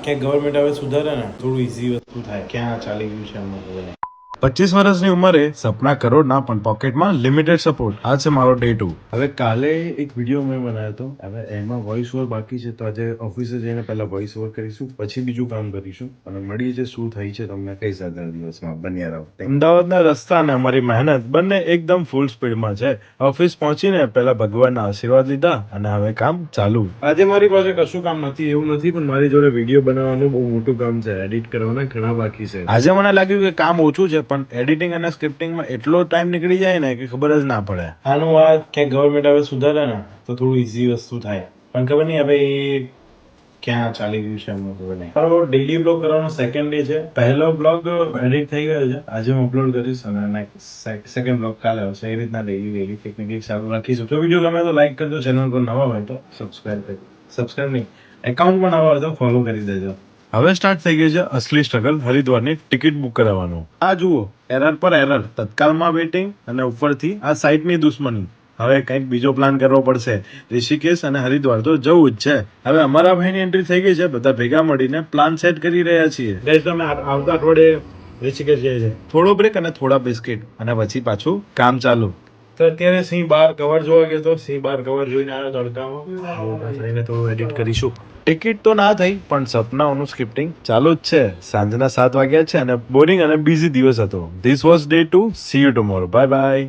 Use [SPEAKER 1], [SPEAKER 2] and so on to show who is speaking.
[SPEAKER 1] કે ગવર્મેન્ટ હવે સુધારે ને થોડું ઈઝી વસ્તુ થાય. ક્યાં ચાલી ગયું છે અમને ખબર નહીં.
[SPEAKER 2] 25 વર્ષની ઉંમરે સપના કરોડના પણ પોકેટમાં લિમિટેડ સપોર્ટ. આ છે મારો ડે 2.
[SPEAKER 1] હવે કાલે એક વિડીયો મેં બનાવ્યો હતો. હવે એમાં વોઇસ ઓવર બાકી છે, તો આજે ઓફિસે જઈને પહેલા વોઇસ ઓવર કરીશું, પછી બીજું કામ કરીશું અને મળીએ છે શું થઈ છે તમને કઈ સાદા દિવસમાં. બન્યા રહો.
[SPEAKER 2] અમદાવાદના રસ્તા અને અમારી મહેનત બંને એકદમ ફૂલ સ્પીડમાં છે. ઓફિસ પહોંચીને પહેલા ભગવાનના આશીર્વાદ લીધા અને હવે કામ ચાલુ.
[SPEAKER 1] આજે મારી પાસે કશું કામ નથી એવું નથી, પણ મારી જોડે વિડીયો બનાવવાનું બહુ મોટું કામ છે. એડિટ કરવાના ઘણા બાકી છે.
[SPEAKER 2] આજે મને લાગ્યું કે કામ ઓછું છે, પણ એડિટિંગ અને સ્ક્રિપ્ટિંગમાં એટલો ટાઈમ નીકળી જાય ને કે ખબર જ ના પડે.
[SPEAKER 1] આનું આ કે ગવર્મેન્ટ હવે સુધારે ને તો થોડું ઈઝી વસ્તુ થાય, પણ ખબર નહીં હવે એ ક્યાં ચાલી ગયું છે અમને ખબર નહીં. મારો ડેલી બ્લોગ કરવાનો સેકન્ડ ડે છે. પહેલો બ્લોગ એડિટ થઈ ગયો છે, આજે હું અપલોડ કરીશ અને સેકન્ડ બ્લોગ કાલે આવશે. એ રીતના ડેલી ટેકનિકલી સારું રાખીશું. જો વિડીયો ગમે તો લાઈક કરજો, ચેનલ પર નવા હોય તો સબસ્ક્રાઇબ નહીં, એકાઉન્ટમાં નવા હોય તો ફોલો કરી દેજો.
[SPEAKER 2] હવે સ્ટાર્ટ થઈ ગઈ છે અસલી સ્ટ્રગલ, હરિદ્વારની ટિકિટ બુક કરાવવાનું. આ જુઓ, એરર પર એરર, તત્કાલમાં વેટિંગ અને ઉપરથી આ સાઇટની દુશ્મની. હવે કંઈક બીજો પ્લાન કરવો પડશે. ઋષિકેશ અને હરિદ્વાર તો જવું જ છે. હવે અમારા ભાઈની એન્ટ્રી થઈ ગઈ છે, બધા ભેગા મળીને પ્લાન સેટ કરી રહ્યા છીએ.
[SPEAKER 1] ગાઈસ તમે આવતા અઠવાડિયે ઋષિકેશ જઈએ છે.
[SPEAKER 2] થોડો બ્રેક અને થોડા બિસ્કિટ અને પછી પાછું કામ ચાલુ.
[SPEAKER 1] તો અત્યારે સિંહ બાર કવર જોવા ગયો તો સિંહ બાર કવર જોઈને આવ્યો તડકામાં. થઈને થોડું એડિટ કરીશું.
[SPEAKER 2] ટિકિટ તો ના થઈ, પણ સપનાઓનું સ્ક્રિપ્ટિંગ ચાલુ જ છે. સાંજના 7 વાગ્યા છે અને બોરિંગ અને બિઝી દિવસ હતો. This was day 2. C you tomorrow. Bye bye.